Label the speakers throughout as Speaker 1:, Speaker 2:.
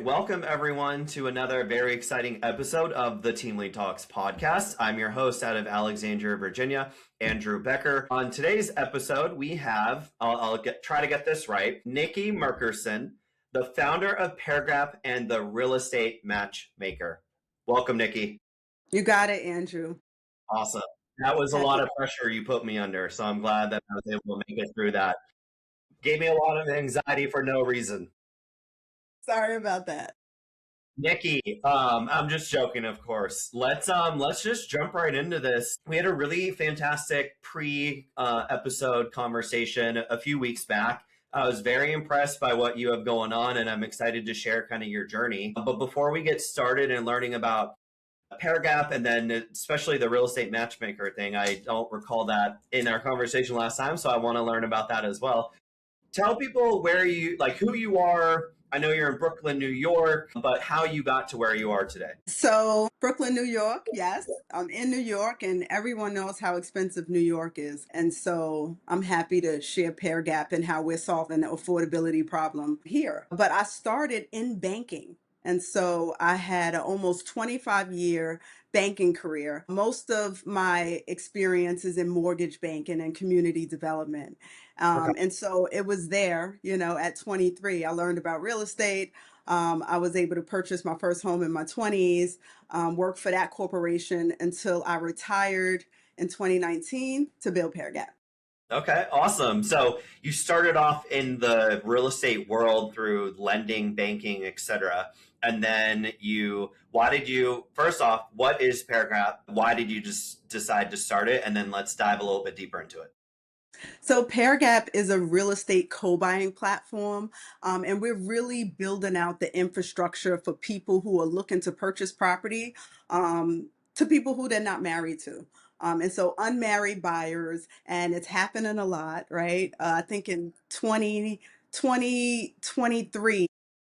Speaker 1: welcome everyone to another very exciting episode of the Team Lead Talks podcast. I'm your host out of Alexandria, Virginia, Andrew Becker. On today's episode, we have, try to get this right, Nikki Merkerson, the founder of Pairgap and the real estate matchmaker. Welcome, Nikki.
Speaker 2: You got it, Andrew.
Speaker 1: Awesome. That was a lot of pressure you put me under, so I'm glad that I was able to make it through that. Gave me a lot of anxiety for no reason.
Speaker 2: Sorry about that.
Speaker 1: Nikki, I'm just joking, of course. Let's just jump right into this. We had a really fantastic pre-episode conversation a few weeks back. I was very impressed by what you have going on, and I'm excited to share kind of your journey. But before we get started and learning about Pairgap and then especially the real estate matchmaker thing, I don't recall that in our conversation last time, so I want to learn about that as well. Tell people who you are. I know you're in Brooklyn, New York, but how you got to where you are today.
Speaker 2: So Brooklyn, New York, yes. I'm in New York and everyone knows how expensive New York is. And so I'm happy to share Pairgap and how we're solving the affordability problem here. But I started in banking. And so I had an almost 25-year banking career. Most of my experience is in mortgage banking and community development. And so it was there, at 23, I learned about real estate. I was able to purchase my first home in my 20s, worked for that corporation until I retired in 2019 to build Pairgap.
Speaker 1: Okay, awesome. So you started off in the real estate world through lending, banking, etc. And then first off, what is Pairgap? Why did you just decide to start it? And then let's dive a little bit deeper into it.
Speaker 2: So Pairgap is a real estate co-buying platform, and we're really building out the infrastructure for people who are looking to purchase property, to people who they're not married to. And so unmarried buyers, and it's happening a lot, right? I think in 2023,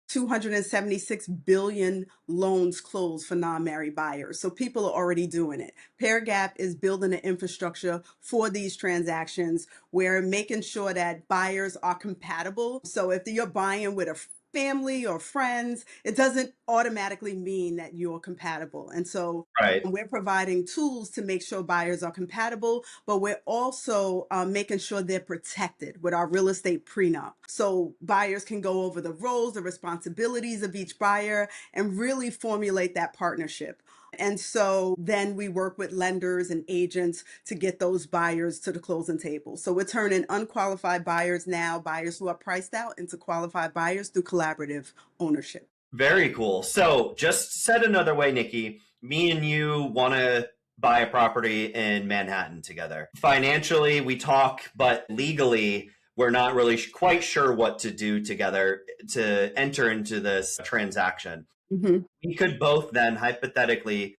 Speaker 2: 276 billion loans closed for non-married buyers. So people are already doing it. Pairgap is building an infrastructure for these transactions. We're making sure that buyers are compatible. So if you're buying with a family or friends, it doesn't automatically mean that you're compatible. And so we're providing tools to make sure buyers are compatible, but we're also making sure they're protected with our real estate prenup. So buyers can go over the roles, the responsibilities of each buyer, and really formulate that partnership. And so then we work with lenders and agents to get those buyers to the closing table. So we're turning unqualified buyers now, buyers who are priced out, into qualified buyers through collaborative ownership.
Speaker 1: Very cool. So just said another way, Nikki, me and you want to buy a property in Manhattan together. Financially, we talk, but legally, we're not really quite sure what to do together to enter into this transaction.
Speaker 2: Mm-hmm.
Speaker 1: We could both then hypothetically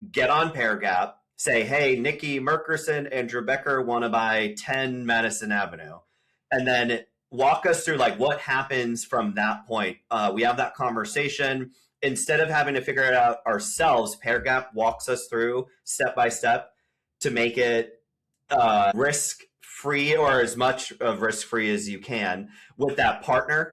Speaker 1: get on Pairgap, say, hey, Nikki Merkerson and Drew Becker want to buy 10 Madison Avenue. And then walk us through what happens from that point. We have that conversation. Instead of having to figure it out ourselves, Pairgap walks us through step by step to make it risk-free, or as much of risk-free as you can, with that partner.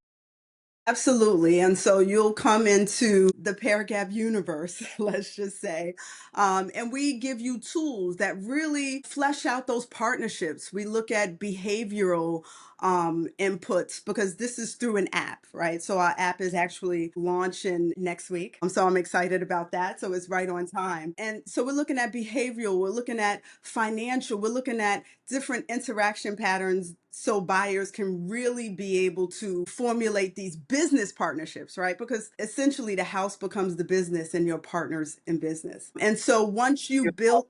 Speaker 2: Absolutely. And so you'll come into the Pairgap universe, let's just say, and we give you tools that really flesh out those partnerships. We look at behavioral inputs, because this is through an app, right? So our app is actually launching next week. So I'm excited about that. So it's right on time. And so we're looking at behavioral, we're looking at financial, we're looking at different interaction patterns, so buyers can really be able to formulate these business partnerships, right? Because essentially the house becomes the business and your partners in business. And so once you build...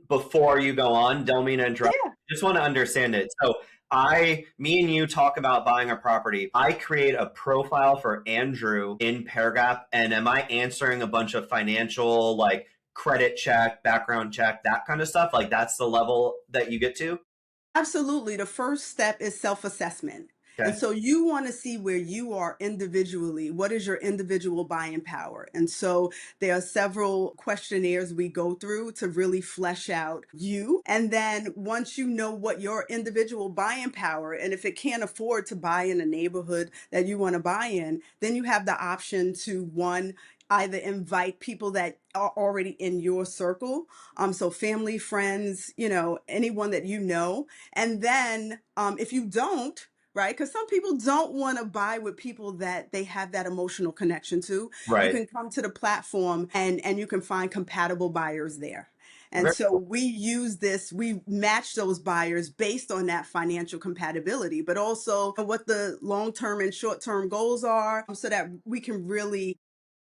Speaker 1: Before you go on, don't mean to interrupt.
Speaker 2: Yeah.
Speaker 1: Just want to understand it. So me and you talk about buying a property. I create a profile for Andrew in Pairgap, and am I answering a bunch of financial, credit check, background check, that kind of stuff? That's the level that you get to?
Speaker 2: Absolutely. The first step is self-assessment. And
Speaker 1: Okay.
Speaker 2: so you want to see where you are individually. What is your individual buying power? And so there are several questionnaires we go through to really flesh out you. And then once you know what your individual buying power, and if it can't afford to buy in a neighborhood that you want to buy in, then you have the option to one, either invite people that are already in your circle, so family, friends, anyone that you know. And then if you don't, right, because some people don't want to buy with people that they have that emotional connection to, you
Speaker 1: Right.
Speaker 2: can come to the platform and you can find compatible buyers there. And
Speaker 1: Very
Speaker 2: so
Speaker 1: cool.
Speaker 2: we match those buyers based on that financial compatibility, but also what the long term and short term goals are, so that we can really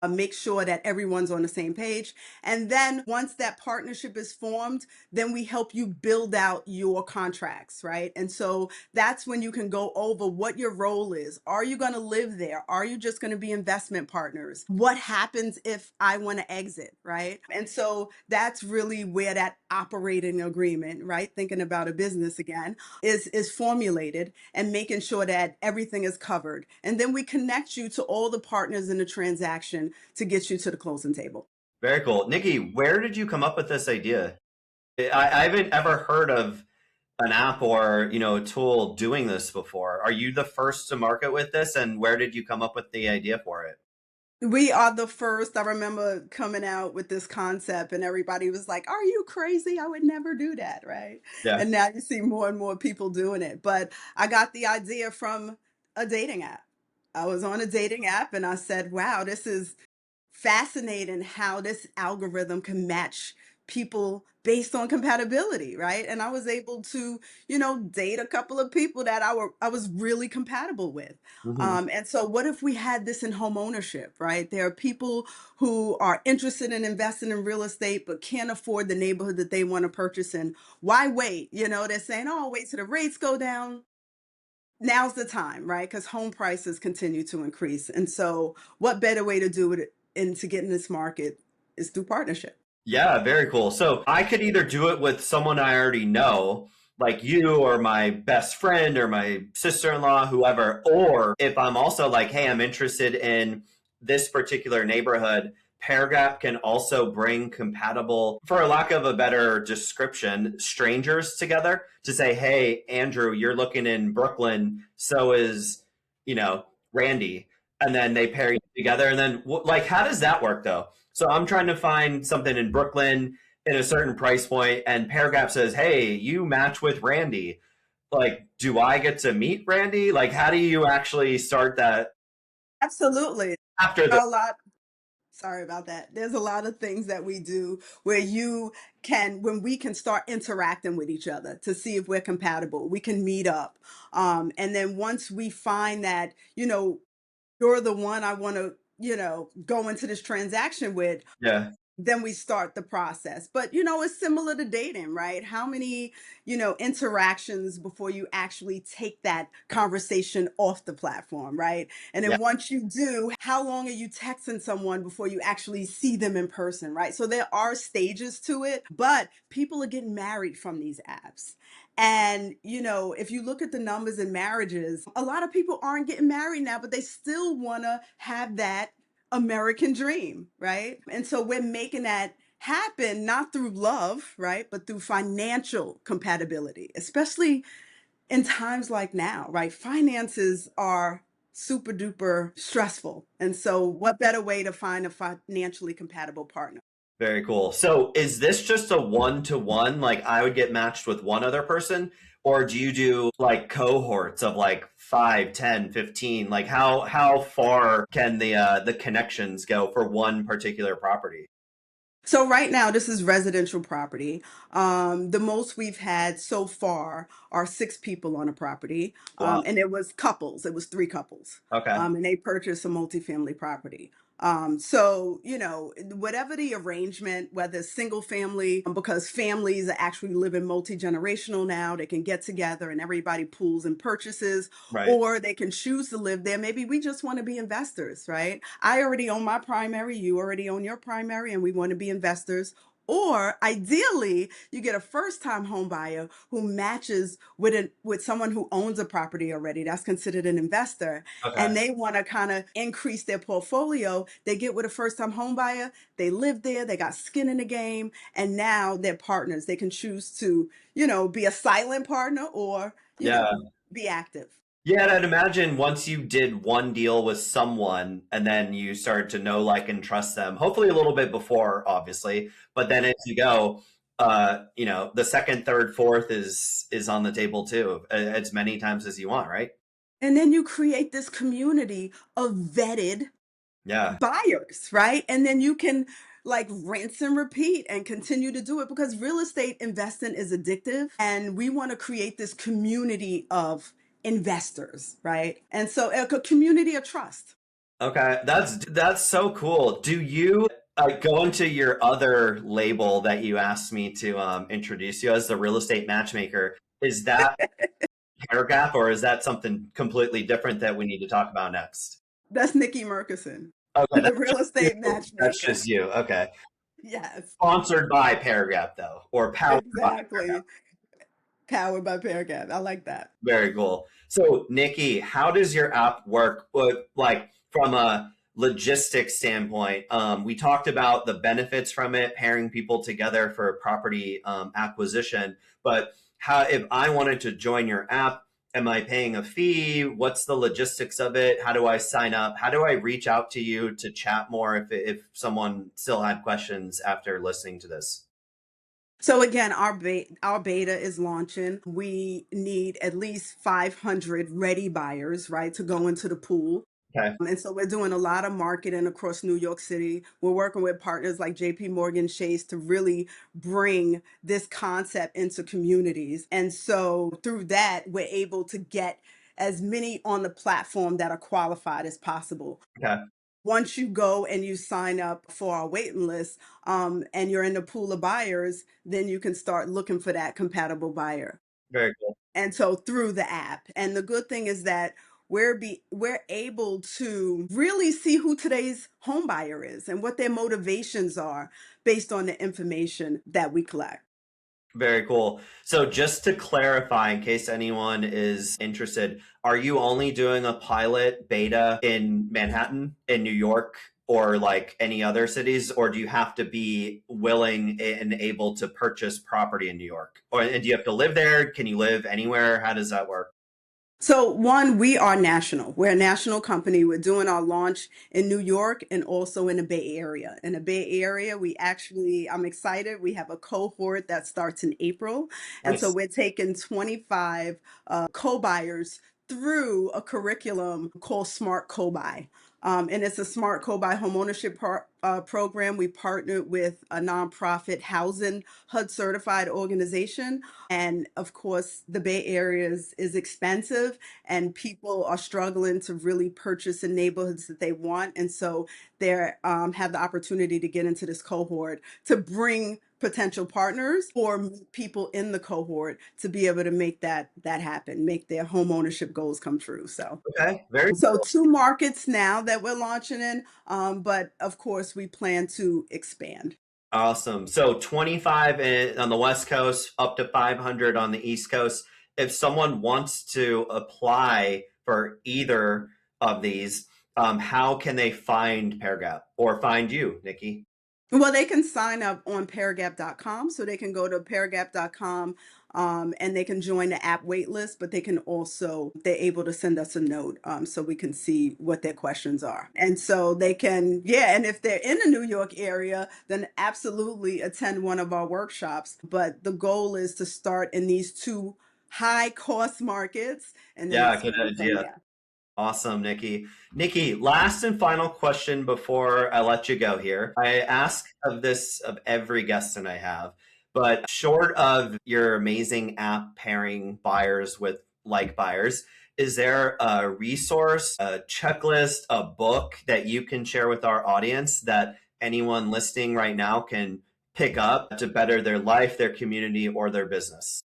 Speaker 2: make sure that everyone's on the same page. And then once that partnership is formed, then we help you build out your contracts, right? And so that's when you can go over what your role is. Are you going to live there? Are you just going to be investment partners? What happens if I want to exit, right? And so that's really where that operating agreement, right? Thinking about a business again, is formulated, and making sure that everything is covered. And then we connect you to all the partners in the transaction to get you to the closing table.
Speaker 1: Very cool. Nikki, where did you come up with this idea? I haven't ever heard of an app or, a tool doing this before. Are you the first to market with this? And where did you come up with the idea for it?
Speaker 2: We are the first. I remember coming out with this concept and everybody was like, "Are you crazy? I would never do that." Right.
Speaker 1: Yeah.
Speaker 2: And now you see more and more people doing it. But I got the idea from a dating app. I was on a dating app and I said, wow, this is fascinating how this algorithm can match people based on compatibility, right? And I was able to, date a couple of people that I was really compatible with.
Speaker 1: Hmm.
Speaker 2: And so what if we had this in home ownership, right? There are people who are interested in investing in real estate but can't afford the neighborhood that they want to purchase in. Why wait? They're saying, "Oh, wait till the rates go down." Now's the time, right? Because home prices continue to increase. And so, what better way to do it and to get in this market is through partnership.
Speaker 1: Yeah, very cool. So I could either do it with someone I already know, like you or my best friend or my sister-in-law, whoever, or if I'm also like, hey, I'm interested in this particular neighborhood, Pairgap can also bring compatible, for a lack of a better description, strangers together to say, hey, Andrew, you're looking in Brooklyn, so is, you know, Randy. And then they pair you together. And then, like, how does that work though? So I'm trying to find something in Brooklyn in a certain price point, and Pairgap says, "Hey, you match with Randy. Like, do I get to meet Randy? Like, how do you actually start that
Speaker 2: Absolutely.
Speaker 1: after the?"
Speaker 2: A lot. Sorry about that. There's a lot of things that we do where when we can start interacting with each other to see if we're compatible, we can meet up. And then once we find that, you're the one I want to, go into this transaction with,
Speaker 1: Yeah,
Speaker 2: then we start the process. But it's similar to dating, right? How many interactions before you actually take that conversation off the platform, right? And
Speaker 1: yeah,
Speaker 2: then once you do, how long are you texting someone before you actually see them in person, right? So there are stages to it, but people are getting married from these apps. And if you look at the numbers in marriages, a lot of people aren't getting married now, but they still want to have that American dream, right? And so we're making that happen not through love, right? But through financial compatibility, especially in times like now, right? Finances are super duper stressful. And so what better way to find a financially compatible partner?
Speaker 1: very cool. So is this just a one-to-one? Like, I would get matched with one other person, or do you do like cohorts of like 5, 10, 15? Like, how far can the connections go for one particular property?
Speaker 2: So right now, this is residential property. The most we've had so far are 6 people on a property,
Speaker 1: Wow.
Speaker 2: and it was couples. It was 3 couples,
Speaker 1: Okay.
Speaker 2: and they purchased a multifamily property. So whatever the arrangement, whether it's single family, because families are actually living multi-generational now, they can get together and everybody pools and purchases,
Speaker 1: Right.
Speaker 2: or they can choose to live there. Maybe we just want to be investors, right? I already own my primary, you already own your primary, and we want to be investors. Or ideally, you get a first-time home buyer who matches with someone who owns a property already. That's considered an investor.
Speaker 1: Okay.
Speaker 2: And they want to kind of increase their portfolio. They get with a first-time home buyer, they live there, they got skin in the game, and now they're partners. They can choose to, be a silent partner or,
Speaker 1: Yeah.
Speaker 2: be active.
Speaker 1: Yeah, and I'd imagine once you did one deal with someone and then you started to know, like, and trust them, hopefully a little bit before, obviously, but then as you go, the second, third, fourth is on the table too, as many times as you want, right?
Speaker 2: And then you create this community of vetted
Speaker 1: Yeah.
Speaker 2: buyers, right? And then you can like rinse and repeat and continue to do it because real estate investing is addictive. And we want to create this community of investors, right? And so a community of trust.
Speaker 1: Okay, that's so cool. Do you go into your other label that you asked me to introduce you as, the real estate matchmaker? Is that Pairgap, or is that something completely different that we need to talk about next?
Speaker 2: That's Nikki Merkerson,
Speaker 1: Okay,
Speaker 2: the
Speaker 1: that's
Speaker 2: real
Speaker 1: just you.
Speaker 2: estate
Speaker 1: That's
Speaker 2: matchmaker.
Speaker 1: just you. Okay.
Speaker 2: Yes,
Speaker 1: Sponsored by Pairgap, though, or powered by Pairgap.
Speaker 2: exactly. Powered by Pairgap. I like that.
Speaker 1: Very cool. So, Nikki, how does your app work? Like, from a logistics standpoint, we talked about the benefits from it, pairing people together for property acquisition. But how, if I wanted to join your app, am I paying a fee? What's the logistics of it? How do I sign up? How do I reach out to you to chat more if someone still had questions after listening to this?
Speaker 2: So again, our beta is launching. We need at least 500 ready buyers, right, to go into the pool.
Speaker 1: Okay.
Speaker 2: And so we're doing a lot of marketing across New York City. We're working with partners like JP Morgan Chase to really bring this concept into communities. And so through that, we're able to get as many on the platform that are qualified as possible.
Speaker 1: Okay.
Speaker 2: Once you go and you sign up for our waiting list, and you're in the pool of buyers, then you can start looking for that compatible buyer.
Speaker 1: Very cool.
Speaker 2: And so through the app. And the good thing is that we're able to really see who today's home buyer is and what their motivations are based on the information that we collect.
Speaker 1: Very cool. So just to clarify, in case anyone is interested, are you only doing a pilot beta in Manhattan, in New York, or like any other cities, or do you have to be willing and able to purchase property in New York? Or and do you have to live there? Can you live anywhere? How does that work?
Speaker 2: So one, we are national. We're a national company. We're doing our launch in New York and also in the Bay Area. In the Bay Area, I'm excited. We have a cohort that starts in April. And so
Speaker 1: Nice.
Speaker 2: we're taking 25 co-buyers through a curriculum called Smart Co-Buy. And it's a Smart Co-Buy homeownership program. We partnered with a nonprofit housing HUD certified organization. And of course, the Bay Area is expensive and people are struggling to really purchase in neighborhoods that they want. And so they have the opportunity to get into this cohort to bring potential partners or meet people in the cohort to be able to make that happen, make their home ownership goals come true.
Speaker 1: Okay. Very
Speaker 2: So
Speaker 1: cool.
Speaker 2: two markets now that we're launching in, but of course we plan to expand.
Speaker 1: Awesome. So 25 on the West Coast, up to 500 on the East Coast. If someone wants to apply for either of these, how can they find Pairgap or find you, Nikki?
Speaker 2: Well, they can sign up on Pairgap.com. So they can go to Pairgap.com, and they can join the app waitlist, but they're able to send us a note, so we can see what their questions are. And so they can, yeah, and if they're in the New York area, then absolutely attend one of our workshops. But the goal is to start in these two high cost markets and then
Speaker 1: Yeah, good
Speaker 2: expand from
Speaker 1: idea.
Speaker 2: there.
Speaker 1: Awesome, Nikki. Nikki, last and final question before I let you go here. I ask of this of every guest that I have, but short of your amazing app pairing buyers with like buyers, is there a resource, a checklist, a book that you can share with our audience that anyone listening right now can pick up to better their life, their community, or their business?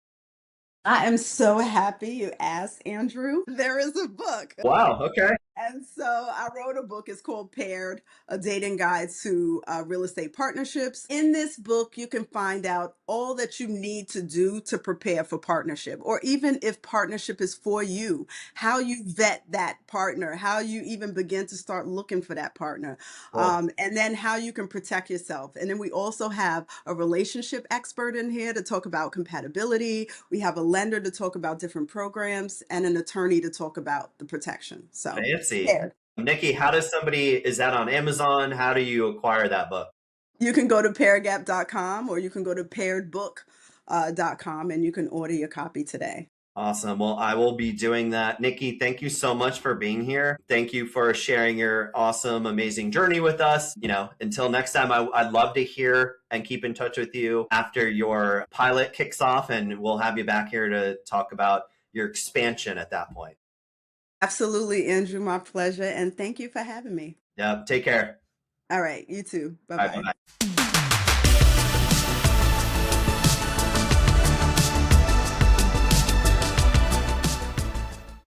Speaker 2: I am so happy you asked, Andrew. There is a book.
Speaker 1: Wow. Okay.
Speaker 2: And so I wrote a book. It's called Paired, a dating guide to real estate partnerships. In this book, you can find out all that you need to do to prepare for partnership, or even if partnership is for you, how you vet that partner, how you even begin to start looking for that partner,
Speaker 1: Cool.
Speaker 2: and then how you can protect yourself. And then we also have a relationship expert in here to talk about compatibility. We have a lender to talk about different programs and an attorney to talk about the protection. So
Speaker 1: Fancy.
Speaker 2: there.
Speaker 1: Nikki, how does somebody, is that on Amazon? How do you acquire that book?
Speaker 2: You can go to pairgap.com or you can go to pairedbook.com and you can order your copy today.
Speaker 1: Awesome. Well, I will be doing that. Nikki, thank you so much for being here. Thank you for sharing your awesome, amazing journey with us. Until next time, I'd love to hear and keep in touch with you after your pilot kicks off, and we'll have you back here to talk about your expansion at that point.
Speaker 2: Absolutely, Andrew. My pleasure. And thank you for having me.
Speaker 1: Yeah. Take care.
Speaker 2: All right. You too. Bye
Speaker 1: Bye
Speaker 2: bye.
Speaker 1: bye.